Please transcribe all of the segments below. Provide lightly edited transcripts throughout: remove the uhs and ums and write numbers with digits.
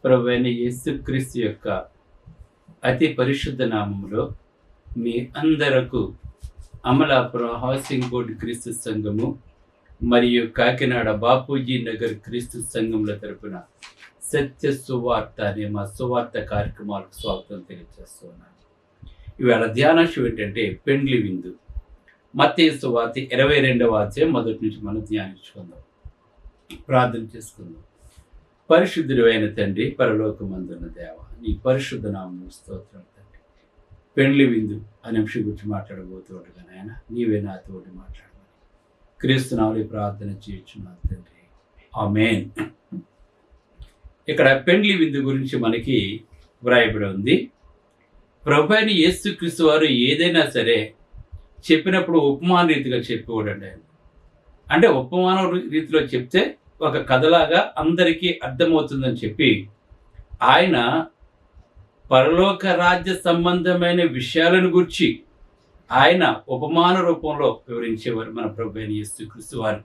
ప్రభువైన యేసుక్రీస్తు యొక్క అతి పరిశుద్ధ నామములో మీ అందరకు అమలాపురం హౌసింగ్ బోర్డు క్రీస్తు సంఘము మరియు కాకినాడ బాపూజీ నగర్ క్రీస్తు సంఘముల తరపున సత్య సువార్త అనే మా సువార్త కార్యక్రమాలకు స్వాగతం తెలియజేస్తున్నాను. ఇవాళ ధ్యానాంశం ఏంటంటే పెండ్లి విందు. మత్తయి సువార్త 22వ అధ్యాయం మొదటి నుంచి మనం ధ్యానించుకుందాం, ప్రార్థన చేసుకుందాం. పరిశుద్ధుడు అయిన తండ్రి, పరలోకమందున్న దేవ, నీ పరిశుద్ధ నామమునకు స్తోత్రం తండ్రి. పెండ్లి విందు అనే అంశం గురించి మాట్లాడబోతుండగా నాయన నీవే నాతోటి మాట్లాడమని క్రీస్తు నామములో ప్రార్థన చేయుచున్నాను తండ్రి, ఆమేన్. ఇక్కడ పెండ్లి విందు గురించి మనకి వ్రాయబడి ఉంది. ప్రభువైన యేసుక్రీస్తు వారు ఏదైనా సరే చెప్పినప్పుడు ఉపమాన రీతిగా చెప్పేవాడండి ఆయన. అంటే ఉపమాన రీతిలో చెప్తే ఒక కథలాగా అందరికీ అర్థమవుతుందని చెప్పి ఆయన పరలోక రాజ్య సంబంధమైన విషయాలను గురించి ఆయన ఉపమాన రూపంలో వివరించేవారు మన ప్రభువైన యేసుక్రీస్తు వారు.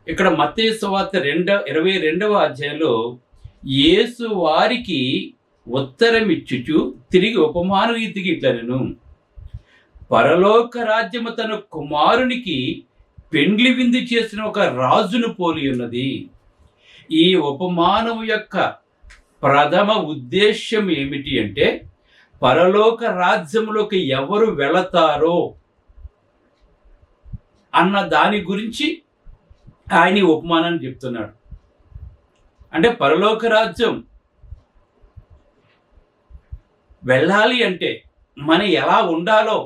ఇక్కడ మత్తయి సువార్త 22వ అధ్యాయంలో యేసు వారికి ఉత్తరం ఇచ్చుచు తిరిగి ఉపమాన రీతికి ఇట్లనెను, పరలోక రాజ్యము తన కుమారునికి పెండ్లి విందు చేసిన ఒక రాజును పోలి ఉన్నది. ఈ ఉపమానం యొక్క ప్రథమ ఉద్దేశ్యం ఏమిటి అంటే, పరలోక రాజ్యములోకి ఎవరు వెళతారో అన్న దాని గురించి ఆయన ఈ ఉపమానాన్ని చెప్తున్నాడు. అంటే పరలోక రాజ్యం వెళ్ళాలి అంటే మనం ఎలా ఉండాలో,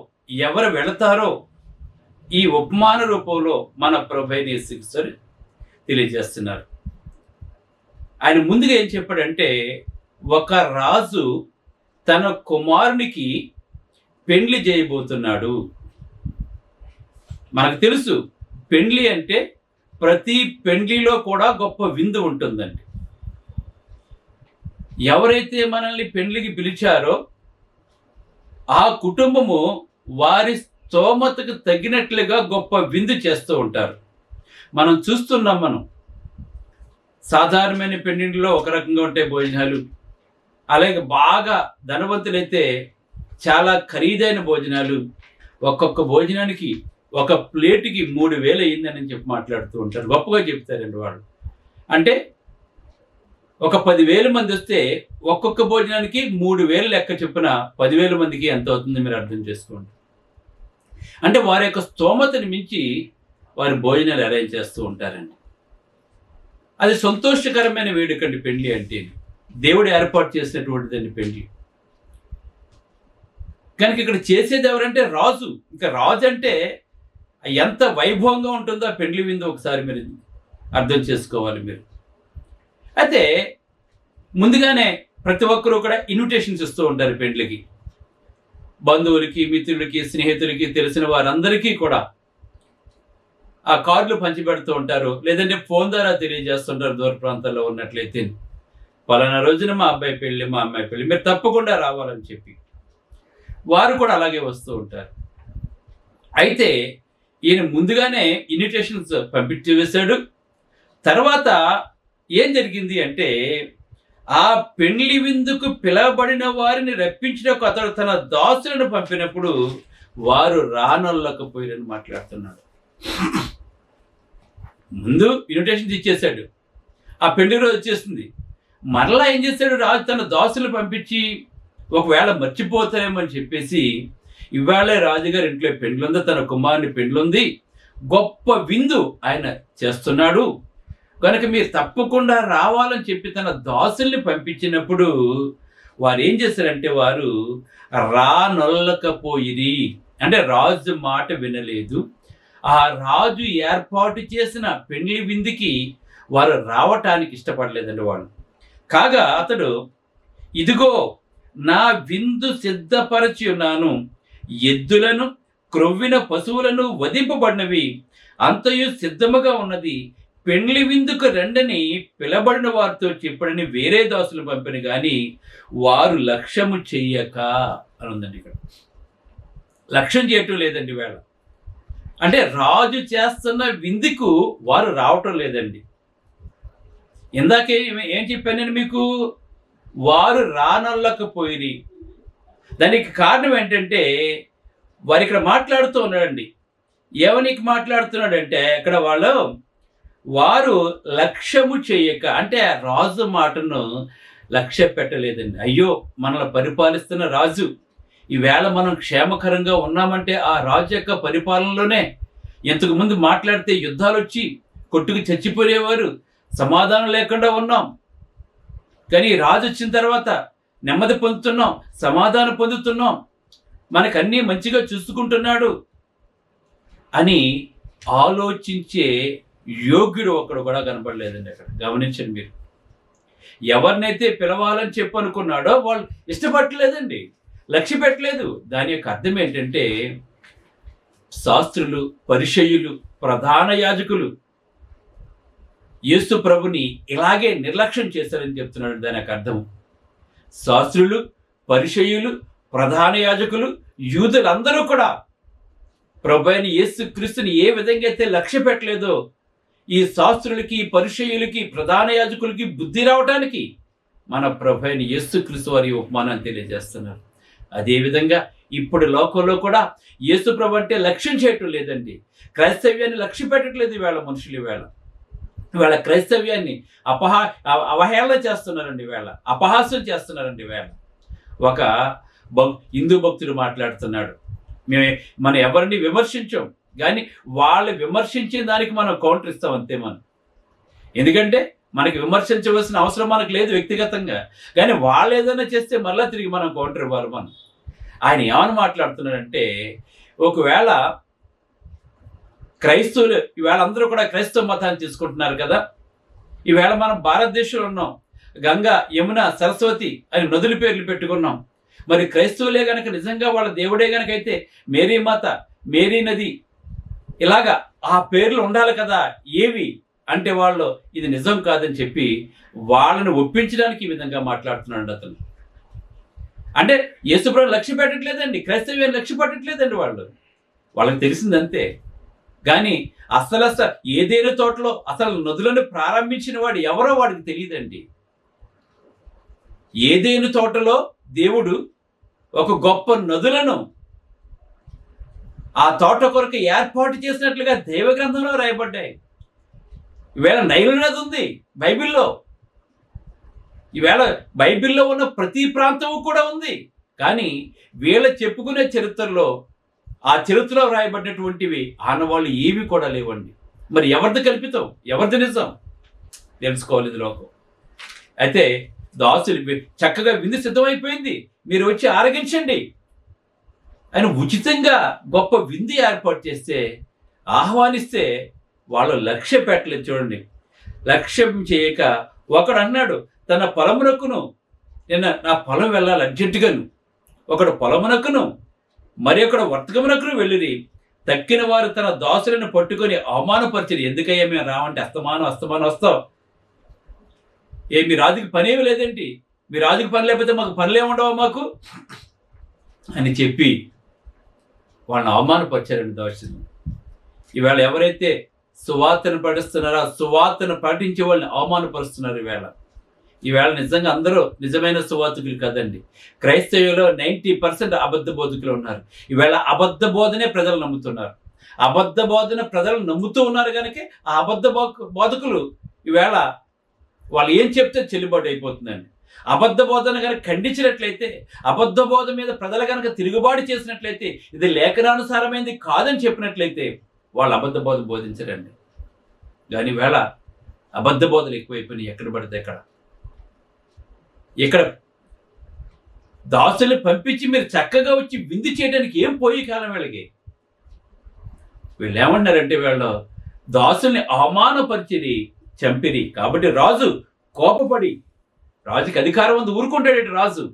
ఎవరు వెళతారో ఈ ఉపమాన రూపంలో మన ప్రభువైన యేసుక్రీస్తు తెలియజేస్తున్నారు. ఆయన ముందుగా ఏం చెప్పాడంటే, ఒక రాజు తన కుమారునికి పెండ్లి చేయబోతున్నాడు. మనకు తెలుసు పెండ్లి అంటే ప్రతి పెండ్లిలో కూడా గొప్ప విందు ఉంటుందండి. ఎవరైతే మనల్ని పెండ్లికి పిలిచారో ఆ కుటుంబము వారి స్తోమతకు తగినట్లుగా గొప్ప విందు చేస్తూ ఉంటారు. మనం చూస్తున్నాం. మనం సాధారణమైన పెండింటిలో ఒక రకంగా ఉంటాయి భోజనాలు, అలాగే బాగా ధనవంతులైతే చాలా ఖరీదైన భోజనాలు. ఒక్కొక్క భోజనానికి ఒక ప్లేటుకి 3,000 అయ్యిందని చెప్పి మాట్లాడుతూ ఉంటారు, గొప్పగా చెప్తారండి వాళ్ళు. అంటే ఒక 10,000 మంది వస్తే ఒక్కొక్క భోజనానికి 3,000 లెక్క చొప్పున 10,000 మందికి ఎంత అవుతుందో మీరు అర్థం చేసుకోండి. అంటే వారి యొక్క స్తోమతని మించి వారి భోజనాలు అరేంజ్ చేస్తూ ఉంటారండి. అది సంతోషకరమైన వేడుకండి పెళ్లి అంటే. దేవుడు ఏర్పాటు చేసినటువంటిదండి పెళ్లి. కనుక ఇక్కడ చేసేది ఎవరంటే రాజు. ఇంకా రాజు అంటే ఎంత వైభవంగా ఉంటుందో ఆ పెళ్లి విందు ఒకసారి మీరు అర్థం చేసుకోవాలి మీరు. అయితే ముందుగానే ప్రతి ఒక్కరూ కూడా ఇన్విటేషన్స్ ఇస్తూ ఉంటారు పెండ్లికి. బంధువులకి, మిత్రులకి, స్నేహితులకి, తెలిసిన వారందరికీ కూడా ఆ కార్డులు పంచిపెడుతూ ఉంటారు, లేదంటే ఫోన్ ద్వారా తెలియజేస్తుంటారు. దూర ప్రాంతాల్లో ఉన్నట్లయితే పలానా రోజున మా అబ్బాయి పెళ్ళి, మా అమ్మాయి పెళ్ళి, మీరు తప్పకుండా రావాలని చెప్పి వారు కూడా అలాగే వస్తూ ఉంటారు. అయితే ఈయన ముందుగానే ఇన్విటేషన్స్ పంపించి వేశాడు. తర్వాత ఏం జరిగింది అంటే, ఆ పెండ్లి విందుకు పిలవబడిన వారిని రప్పించడానికి అతడు తన దాసులను పంపినప్పుడు వారు రానొల్లకపోయారని మాట్లాడుతున్నాడు. ముందు ఇన్విటేషన్ ఇచ్చేశాడు, ఆ పెళ్లి రోజు వచ్చేస్తుంది. మరలా ఏం చేశాడు, రాజు తన దాసులు పంపించి ఒకవేళ మర్చిపోతారేమని చెప్పేసి, ఇవాళే రాజుగారి ఇంట్లో పెండ్లుంది, తన కుమారుని పెండ్లుంది, గొప్ప విందు ఆయన చేస్తున్నాడు కనుక మీరు తప్పకుండా రావాలని చెప్పి తన దాసుల్ని పంపించినప్పుడు వారు ఏం చేశారంటే, వారు రానొల్లకపోయిరి. అంటే రాజు మాట వినలేదు. ఆ రాజు ఏర్పాటు చేసిన పెండ్లి విందుకి వారు రావటానికి ఇష్టపడలేదండి వాళ్ళు. కాగా అతడు, ఇదిగో నా విందు సిద్ధపరచి ఉన్నాను, ఎద్దులను క్రొవ్విన పశువులను వధింపబడినవి అంతయు సిద్ధముగా ఉన్నది, పెండ్లి విందుకు రండని పిలబడిన వారితో చెప్పడని వేరే దాసులు పంపిన కానీ వారు లక్ష్యము చెయ్యక అని ఉందండి. ఇక్కడ లక్ష్యం చేయటం లేదండి వేళ. అంటే రాజు చేస్తున్న విందుకు వారు రావటం లేదండి. ఇందాకే ఏం చెప్పాను నేను మీకు? వారు రానొల్లకపోయిరి. దానికి కారణం ఏంటంటే వారు ఇక్కడ మాట్లాడుతూ ఉన్నాడండి. ఏమనికి మాట్లాడుతున్నాడంటే ఇక్కడ వారు లక్ష్యము చేయక, అంటే రాజు మాటను లక్ష్య పెట్టలేదండి. అయ్యో, మనల్ని పరిపాలిస్తున్న రాజు, ఈవేళ మనం క్షేమకరంగా ఉన్నామంటే ఆ రాజు యొక్క పరిపాలనలోనే. ఇంతకు ముందు మాట్లాడితే యుద్ధాలు వచ్చి కొట్టుకు చచ్చిపోయేవారు, సమాధానం లేకుండా ఉన్నాం. కానీ రాజు వచ్చిన తర్వాత నెమ్మది పొందుతున్నాం, సమాధానం పొందుతున్నాం, మనకన్నీ మంచిగా చూసుకుంటున్నాడు అని ఆలోచించే యోగ్యుడు ఒకడు కూడా కనపడలేదండి అక్కడ. గమనించండి మీరు. ఎవరినైతే పిలవాలని చెప్పి అనుకున్నాడో వాళ్ళు ఇష్టపడలేదండి, లక్ష్య పెట్టలేదు. దాని యొక్క అర్థం ఏంటంటే శాస్త్రులు, పరిసయ్యులు, ప్రధాన యాజకులు యేసు ప్రభుని ఇలాగే నిర్లక్ష్యం చేశారని చెప్తున్నాడు. దాని యొక్క అర్థం శాస్త్రులు, పరిసయ్యులు, ప్రధాన యాజకులు, యూదులందరూ కూడా ప్రభు అయిన యేసు క్రీస్తుని ఏ విధంగా అయితే లక్ష్య పెట్టలేదో, ఈ శాస్త్రులకి, పరిసయ్యులకి, ప్రధాన యాజకులకి బుద్ధి రావడానికి మన ప్రభు అయిన యేసు క్రీస్తు వారి ఉపమానాన్ని తెలియజేస్తున్నారు. అదేవిధంగా ఇప్పుడు లోకంలో కూడా యేసు ప్రభు అంటే లక్ష్యం చేయటం లేదండి. క్రైస్తవ్యాన్ని లక్ష్య పెట్టట్లేదు ఈవేళ మనుషులు. ఈవేళ క్రైస్తవ్యాన్ని అవహేళన చేస్తున్నారండి, ఈవేళ అపహాస్యం చేస్తున్నారండి. ఈవేళ ఒక హిందూ భక్తుడు మాట్లాడుతున్నాడు, మనం ఎవరిని విమర్శించాం, కానీ వాళ్ళు విమర్శించిన దానికి మనం కౌంటర్ ఇస్తాం అంతే మనం. ఎందుకంటే మనకి విమర్శించవలసిన అవసరం మనకు లేదు వ్యక్తిగతంగా, కానీ వాళ్ళు ఏదైనా చేస్తే మళ్ళీ తిరిగి మనం కౌంటర్ ఇవ్వాలి మనం. ఆయన ఏమని మాట్లాడుతున్నాడంటే, ఒకవేళ క్రైస్తవులు ఈవేళ అందరూ కూడా క్రైస్తవ మతాన్ని తీసుకుంటున్నారు కదా. ఈవేళ మనం భారతదేశంలో ఉన్నాం, గంగా, యమున, సరస్వతి అని నదుల పేర్లు పెట్టుకున్నాం. మరి క్రైస్తవులే గనక నిజంగా వాళ్ళ దేవుడే గనక అయితే మేరీ మాత, మేరీ నది, ఇలాగా ఆ పేర్లు ఉండాలి కదా. ఏవి అంటే వాళ్ళు ఇది నిజం కాదని చెప్పి వాళ్ళని ఒప్పించడానికి ఈ విధంగా మాట్లాడుతున్నాడు అతను. అంటే యేసుప్రభుని లక్ష్య పెట్టట్లేదండి, క్రైస్తవ్యాన్ని లక్ష్య పెట్టట్లేదండి. వాళ్ళకి తెలిసిందంతే. కానీ అసలు ఏదేను తోటలో అసలు నదులను ప్రారంభించిన వాడు ఎవరో వాడికి తెలియదండి. ఏదేను తోటలో దేవుడు ఒక గొప్ప నదులను ఆ తోట కొరకు ఏర్పాటు చేసినట్లుగా దైవ గ్రంథంలో రాయబడ్డాయి. ఈవేళ నైలు నది ఉంది బైబిల్లో. ఈవేళ బైబిల్లో ఉన్న ప్రతి ప్రాంతము కూడా ఉంది. కానీ వీళ్ళ చెప్పుకునే చరిత్రలో, ఆ చరిత్రలో రాయబడినటువంటివి ఆనవాళ్ళు ఏవి కూడా లేవండి. మరి ఎవరిది కల్పితం, ఎవరిది నిజం తెలుసుకోవాలి ఇది లోకం. అయితే దాసులు చక్కగా విందు సిద్ధమైపోయింది, మీరు వచ్చి ఆరగించండి. ఆయన ఉచితంగా గొప్ప విందు ఏర్పాటు చేస్తే, ఆహ్వానిస్తే వాళ్ళు లక్ష్య పెట్టలేదు. చూడండి, లక్ష్యం చేయక ఒకడు అన్నాడు తన పొలమునకును, నేను నా పొలం వెళ్ళాలి అర్జెంటుగాను. ఒకడు పొలమునకును మరి ఒకడు వర్తకమునకును వెళ్ళిరి. తక్కిన వారు తన దాసులను పట్టుకొని అవమానపరిచిరి. ఎందుకయ్యా మేము రావంటే అస్తమానం వస్తావు, మీ రాజుకి పనేమి లేదేంటి, మీ రాజుకి పని లేకపోతే మాకు పనులేముండవా మాకు అని చెప్పి వాళ్ళని అవమానపరిచారండి దాసులు. ఈవేళ ఎవరైతే సువార్తను ప్రకటిస్తున్నారో సువార్తను ప్రకటించే వాళ్ళని అవమానపరుస్తున్నారు. ఈవేళ నిజంగా అందరూ నిజమైన సువార్తికులు కాదండి. క్రైస్తవులో 90% అబద్ధ బోధకులు ఉన్నారు. ఈవేళ అబద్ధ బోధనే ప్రజలు నమ్ముతున్నారు. అబద్ధ బోధన ప్రజలు నమ్ముతూ ఉన్నారు కనుక ఆ అబద్ధ బోధకులు ఈవేళ వాళ్ళు ఏం చెప్తే చెల్లుబాటు అయిపోతుందండి. అబద్ధ బోధన కనుక ఖండించినట్లయితే, అబద్ధ బోధ మీద ప్రజలు కనుక తిరుగుబాటు చేసినట్లయితే, ఇది లేఖనానుసారమైనది కాదని చెప్పినట్లయితే వాళ్ళు అబద్ధ బోధ బోధించరండి. కానీ ఈవేళ అబద్ధ బోధలు ఎక్కువైపోయినాయి. ఎక్కడ పడితే ఇక్కడ దాసుల్ని పంపించి మీరు చక్కగా వచ్చి విందు చేయడానికి ఏం పోయి కాలం వీళ్ళు ఏమన్నారంటే, వీళ్ళు దాసుల్ని అవమానపరిచిరి, చంపిరి. కాబట్టి రాజు కోపపడి, రాజుకి అధికారం ఉంది, ఊరుకుంటాడేంటి రాజు,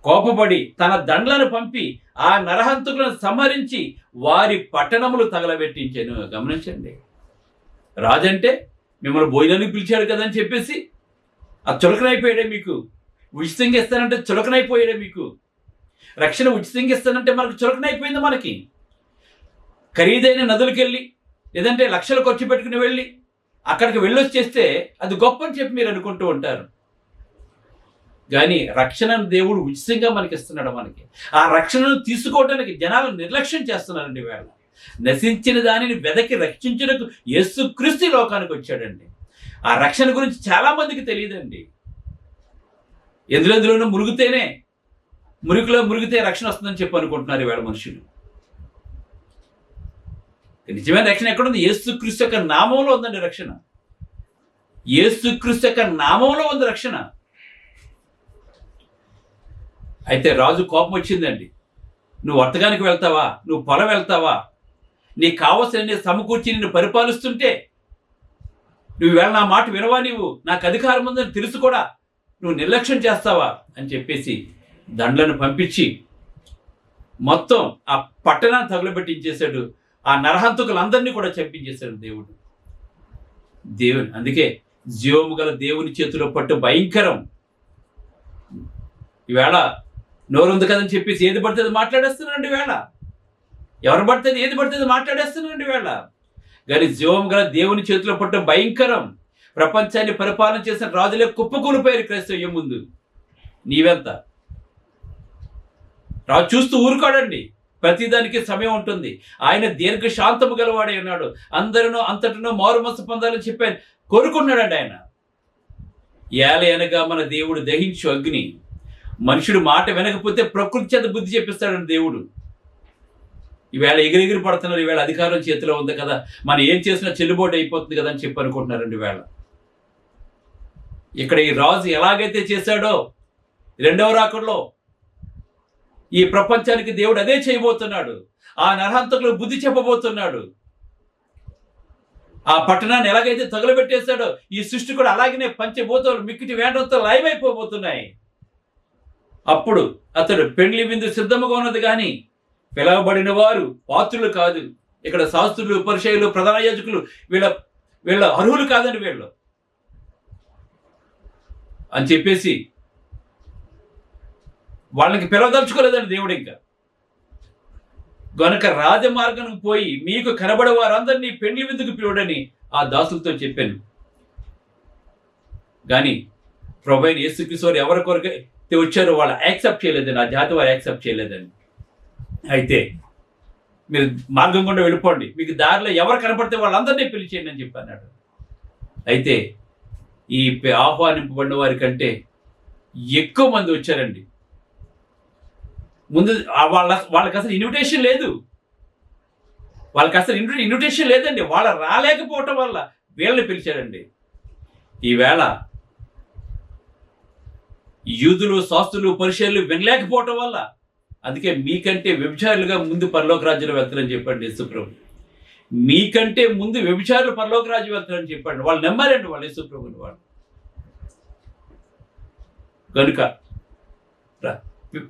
కోపపడి తన దండ్లను పంపి ఆ నరహంతకులను సంహరించి వారి పట్టణములు తగలబెట్టించాను. గమనించండి, రాజు అంటే మిమ్మల్ని భోజనానికి పిలిచాడు కదా అని చెప్పేసి ఆ చులకనైపోయాడే మీకు. ఉచితంగా ఇస్తానంటే చులకనైపోయాడే మీకు. రక్షణ ఉచితంగా ఇస్తానంటే మనకు చులకనైపోయింది. మనకి ఖరీదైన నదులకు వెళ్ళి, లేదంటే లక్షలు ఖర్చు పెట్టుకుని వెళ్ళి అక్కడికి వెళ్ళొచ్చేస్తే అది గొప్ప అని చెప్పి మీరు అనుకుంటూ ఉంటారు. కానీ రక్షణను దేవుడు ఉచితంగా మనకి ఇస్తున్నాడు. మనకి ఆ రక్షణను తీసుకోవడానికి జనాలు నిర్లక్ష్యం చేస్తున్నారండి. వేళ నశించిన దానిని వెదకి రక్షించడానికి యేసుక్రీస్తు లోకానికి వచ్చాడండి. ఆ రక్షణ గురించి చాలా మందికి తెలియదండి. ఎందులోనూ మురికిలో మురిగితే రక్షణ వస్తుందని చెప్పి అనుకుంటున్నారు ఈవేళ మనుషులు. నిజమైన రక్షణ ఎక్కడుంది? యేసుక్రీస్తు యొక్క నామంలో ఉందండి రక్షణ. యేసుక్రీస్తు యొక్క నామంలో ఉంది రక్షణ. అయితే రాజు కోపం వచ్చిందండి. నువ్వు వర్తకానికి వెళ్తావా? నువ్వు పొలం వెళ్తావా? నీకు కావలసిన సమకూర్చి నిన్ను పరిపాలిస్తుంటే నువ్వు వేళ నా మాట వినవా? నీవు నాకు అధికారం ఉందని తెలుసు కూడా నువ్వు నిర్లక్ష్యం చేస్తావా అని చెప్పేసి దండ్లను పంపించి మొత్తం ఆ పట్టణాన్ని తగులబెట్టించేశాడు. ఆ నరహంతకులందరినీ కూడా చంపించేశాడు దేవుని. అందుకే జీవము గల దేవుని చేతిలో పట్టు భయంకరం. ఈవేళ నోరుంది కదని చెప్పేసి ఏది పడుతుంది మాట్లాడేస్తున్నారండి. ఈవేళ ఎవరు పడుతుంది ఏది పడుతుంది మాట్లాడేస్తున్నారండి ఈవేళ. కానీ జీవం గల దేవుని చేతిలో పట్టు భయంకరం. ప్రపంచాన్ని పరిపాలన చేసిన రాజులే కుప్పకూలిపోయారు క్రైస్తవ్యం ముందు. నీవెంత? రాజు చూస్తూ ఊరుకోడండి. ప్రతిదానికి సమయం ఉంటుంది. ఆయన దీర్ఘ శాంతము గలవాడే ఉన్నాడు. అందరినో అంతటినో మారు మనసు పొందాలని చెప్పాను కోరుకున్నాడండి ఆయన. ఏలయనగా మన దేవుడు దహించు అగ్ని. మనుషుడు మాట వినకపోతే ప్రకృతి చేత బుద్ధి చెప్పిస్తాడండి దేవుడు. ఈవేళ ఎగిరెగిరి పడుతున్నారు. ఈవేళ అధికారం చేతిలో ఉంది కదా, మనం ఏం చేసినా చెల్లుబాటు అయిపోతుంది కదా అని చెప్పి అనుకుంటున్నారండి. ఈవేళ ఇక్కడ ఈ రాజు ఎలాగైతే చేశాడో రెండవ రాకడలో ఈ ప్రపంచానికి దేవుడు అదే చేయబోతున్నాడు. ఆ నరహంతకులు బుద్ధి చెప్పబోతున్నాడు. ఆ పట్టణాన్ని ఎలాగైతే తగులబెట్టేశాడో ఈ సృష్టి కూడా అలాగనే పంచభూతాలు మిక్కిటి వేండంతో లయమైపోబోతున్నాయి. అప్పుడు అతడు పెండ్లి విందు సిద్ధముగా ఉన్నది కానీ పిలవబడిన వారు పాత్రులు కాదు. ఇక్కడ శాస్త్రులు, పరిచయులు, ప్రధాన యాజకులు వీళ్ళ అర్హులు కాదండి వీళ్ళు అని చెప్పేసి వాళ్ళకి పిలవదలుచుకోలేదండి దేవుడు. ఇంకా గనుక రాజమార్గానికి పోయి మీకు కనబడే వారందరినీ పెండ్లి విందుకు పిలువడని ఆ దాసులతో చెప్పాను. కానీ ప్రభువైన యేసుక్రీస్తు వారు ఎవరి కొరకు వచ్చారో వాళ్ళు యాక్సెప్ట్ చేయలేదండి. ఆ జాతి వారు యాక్సెప్ట్ చేయలేదండి. అయితే మీరు మార్గం గుండా వెళ్ళిపోండి, మీకు దారిలో ఎవరు కనపడితే వాళ్ళందరినీ పిలిచేయండి అని చెప్పి అన్నాడు. అయితే ఈ ఆహ్వానింపబడిన వారి కంటే ఎక్కువ మంది వచ్చారండి. ముందు వాళ్ళకి అసలు ఇన్విటేషన్ లేదు. ఇన్విటేషన్ లేదండి. వాళ్ళ రాలేకపోవటం వల్ల వీళ్ళని పిలిచారండి. ఈవేళ యూదులు, శాస్త్రులు, పరిచయులు వినలేకపోవటం వల్ల, అందుకే మీకంటే వ్యభిచారులుగా ముందు పరలోక రాజ్యంలో వెళ్తారని చెప్పండి యేసుప్రభు. మీకంటే ముందు వ్యభిచారులు పరలోక రాజ్యం వెళ్తారని చెప్పండి. వాళ్ళు నమ్మారండి వాళ్ళు యేసుప్రభుని. వాళ్ళు కనుక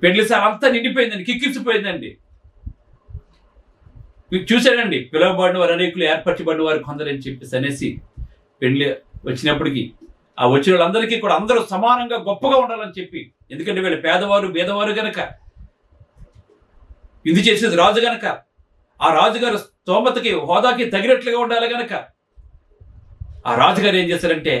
పెళ్లిసారి అంతా నిండిపోయిందండి, కిక్కిరిసిపోయిందండి. మీకు చూశాడండి, పిలువబడిన వారు అనేకులు, ఏర్పరచబడిన వారు కొందరని చెప్పేసి అనేసి పెళ్లి వచ్చినప్పటికీ ఆ వచ్చిన వాళ్ళందరికీ కూడా అందరూ సమానంగా గొప్పగా ఉండాలని చెప్పి, ఎందుకంటే వీళ్ళు పేదవారు బీదవారు గనక, ఇది చేసేది రాజు గనక, ఆ రాజుగారు స్తోమతకి హోదాకి తగినట్లుగా ఉండాలి గనక ఆ రాజుగారు ఏం చేశారంటే,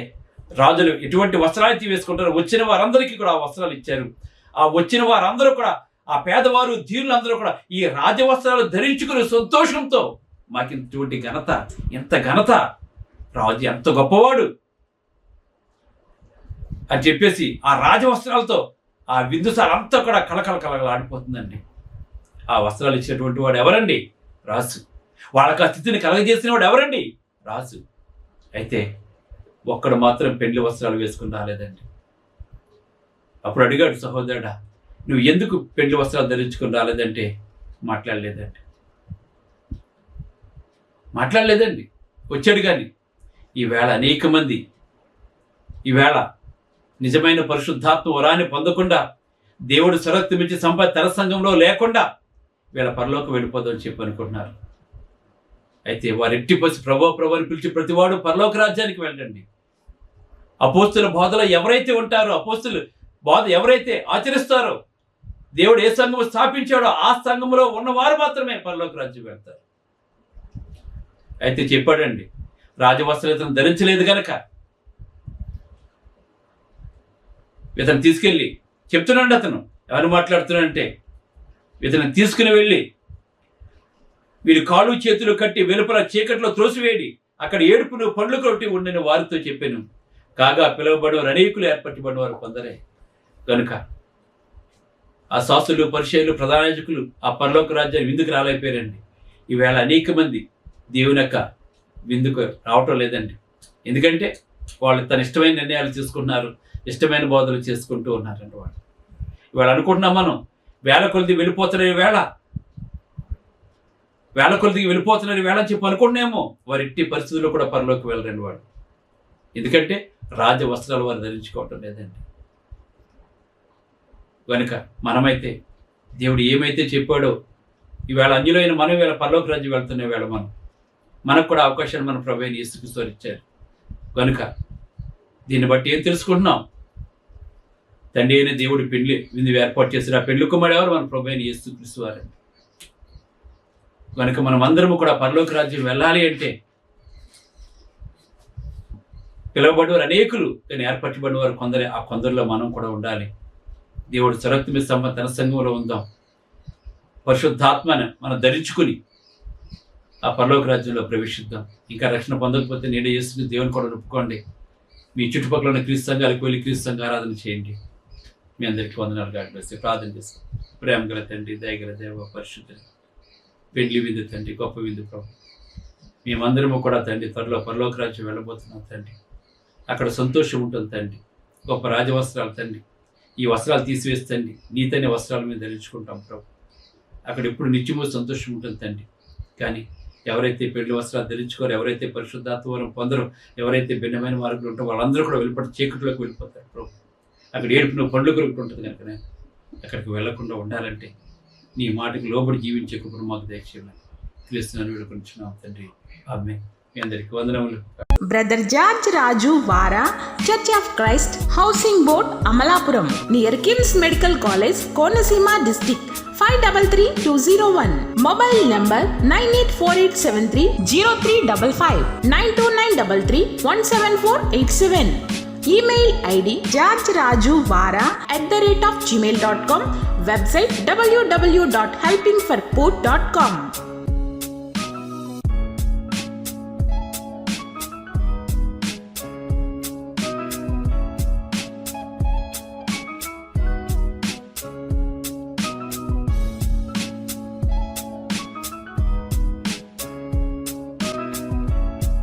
రాజులు ఎటువంటి వస్త్రాలు వేసుకుంటారో వచ్చిన వారందరికీ కూడా ఆ వస్త్రాలు ఇచ్చారు. ఆ వచ్చిన వారందరూ కూడా, ఆ పేదవారు దీనులందరూ కూడా ఈ రాజవస్త్రాలు ధరించుకుని సంతోషంతో, మాకు ఇటువంటి ఘనత, ఎంత ఘనత, రాజు ఎంత గొప్పవాడు అని చెప్పేసి ఆ రాజవస్త్రాలతో ఆ విందుసార్ అంతా కూడా కళకళలాడిపోతుందండి. ఆ వస్త్రాలు ఇచ్చినటువంటి వాడు ఎవరండి? రాజు. వాళ్ళకి ఆ స్థితిని కలగజేసిన వాడు ఎవరండి? రాజు. అయితే ఒక్కడు మాత్రం పెళ్లి వస్త్రాలు వేసుకుని రాలేదండి. అప్పుడు అడిగాడు, సహోదరుడా నువ్వు ఎందుకు పెళ్లి వస్త్రాలు ధరించుకుని రాలేదంటే మాట్లాడలేదండి. వచ్చాడు కానీ ఈవేళ అనేక మంది ఈవేళ నిజమైన పరిశుద్ధాత్మ వరాన్ని పొందకుండా, దేవుడు స్వరక్తమిచ్చి సంపద తన సంఘంలో లేకుండా వీళ్ళ పరలోకి వెళ్ళిపోదని చెప్పి అనుకుంటున్నారు. అయితే వారు ఎట్టి పసి ప్రభుని పిలిచి ప్రతివాడు పరలోక రాజ్యానికి వెళ్ళండి. అపోస్తుల బోధలో ఎవరైతే ఉంటారో, అపోస్తులు బోధ ఎవరైతే ఆచరిస్తారో, దేవుడు ఏ సంఘం స్థాపించాడో ఆ సంఘంలో ఉన్నవారు మాత్రమే పరలోక రాజ్యం వెళ్తారు. అయితే చెప్పాడండి, రాజవస్త్రాలు ఇతను ధరించలేదు కనుక ఇతను తీసుకెళ్ళి చెప్తున్నాడు. అతను ఎవరు మాట్లాడుతున్నాడంటే, ఇతను తీసుకుని వెళ్ళి వీరి కాళ్ళు చేతులు కట్టి వెలుపల చీకట్లో త్రోసివేడి, అక్కడ ఏడుపును పండ్లు కొట్టి ఉండని వారితో చెప్పాను. కాగా పిలువబడిన అనేకులు ఏర్పట్టబడిన వారు కొందరే కనుక ఆ శాస్త్రులు, పరిచయులు, ప్రధాన యాజకులు ఆ పరలోక రాజ్యాన్ని విందుకు రాలేకపోయారండి. ఈవేళ అనేక మంది దేవుని యొక్క విందుకు రావటం లేదండి. ఎందుకంటే వాళ్ళు తన ఇష్టమైన నిర్ణయాలు తీసుకుంటున్నారు, ఇష్టమైన బోధలు చేసుకుంటూ ఉన్నారండి. వాళ్ళు ఇవాళ అనుకుంటున్నాం మనం వేల కొలది వెళ్ళిపోతున్నారు వేళ అని చెప్పి అనుకుంటున్నామో, వారి ఇంటి పరిస్థితుల్లో కూడా పరలోకి వెళ్ళరండి వాడు. ఎందుకంటే రాజ వస్త్రాలు వారు ధరించుకోవటం లేదండి. కనుక మనమైతే దేవుడు ఏమైతే చెప్పాడో, ఈవేళ అన్యులైన మనం వేళ పరలోక రాజ్యం వెళ్తున్న వేళ మనకు కూడా అవకాశాన్ని మన ప్రభువైన యేసుక్రీస్తు వారు ఇచ్చారు. కనుక దీన్ని బట్టి ఏం తెలుసుకుంటున్నాం? తండ్రి అయిన దేవుడి పెళ్లి విందు ఏర్పాటు చేసిన ఆ పెళ్లి కుమారుడు ఎవరు? మన ప్రభువైన యేసుక్రీస్తు వారు. కనుక మనం అందరము కూడా పరలోక రాజ్యం వెళ్ళాలి అంటే పిలువబడివారు అనేకులు, కానీ ఏర్పరచబడిన వారు కొందరే. ఆ కొందరిలో మనం కూడా ఉండాలి. దేవుడు సరక్తి తన సంఘంలో ఉందాం. పరిశుద్ధాత్మను మనం ధరించుకుని ఆ పరలోక రాజ్యంలో ప్రవేశిద్దాం. ఇంకా రక్షణ పొందకపోతే నేనే యేసుని దేవుని కూడా ఒప్పుకోండి. మీ చుట్టుపక్కల ఉన్న క్రీస్తు సంఘాలకు వెళ్ళి క్రీస్తు సంఘ ఆరాధన చేయండి. మీ అందరికీ వందనాలు. God bless you. ప్రార్థన చేస్తాం. ప్రేమ గల తండ్రి, దయగల దేవ, పరిశుద్ధుడు, పెండ్లి విందు తండ్రి, గొప్ప విందు ప్రభు, మేమందరము కూడా తండ్రి త్వరలో పరలోక రాజ్యం వెళ్ళబోతున్నాం తండ్రి. అక్కడ సంతోషం ఉంటుంది తండ్రి. గొప్ప రాజవస్త్రాలు తండ్రి, ఈ వస్త్రాలు తీసివేస్తండి, నీతనే వస్త్రాల మీద ధరించుకుంటాం ప్రభు. అక్కడ ఎప్పుడు నిత్యమూ సంతోషం ఉంటుంది తండ్రి. కానీ ఎవరైతే పెళ్లి వస్త్రాలు ధరించుకోరు, ఎవరైతే పరిశుద్ధాత్మవరం పొందరో, ఎవరైతే భిన్నమైన మార్గంలో ఉంటారో వాళ్ళందరూ కూడా వెళ్ళిపడి చీకటిలోకి వెళ్ళిపోతారు ప్రభు. అక్కడ ఏడుపును పండ్లు కొరుకుంటుంది కనుక అక్కడికి వెళ్లకుండా ఉండాలంటే నీ మాటకు లోబడి జీవించే కృపను మాకు దయచేయాలని క్రీస్తుని వేడుకొంచున్నాం తండ్రి. ఆమేన్. మీ అందరికీ వందనములు. బ్రదర్ జార్జ్ రాజు వారా, church of Christ, housing board, Amalapuram, near KIMS medical college, Konaseema district, 538201. Mobile number 9848730355, 92933174174. Email ID georgerajuvara@gmail.com. Website www.helpingforpoor.com.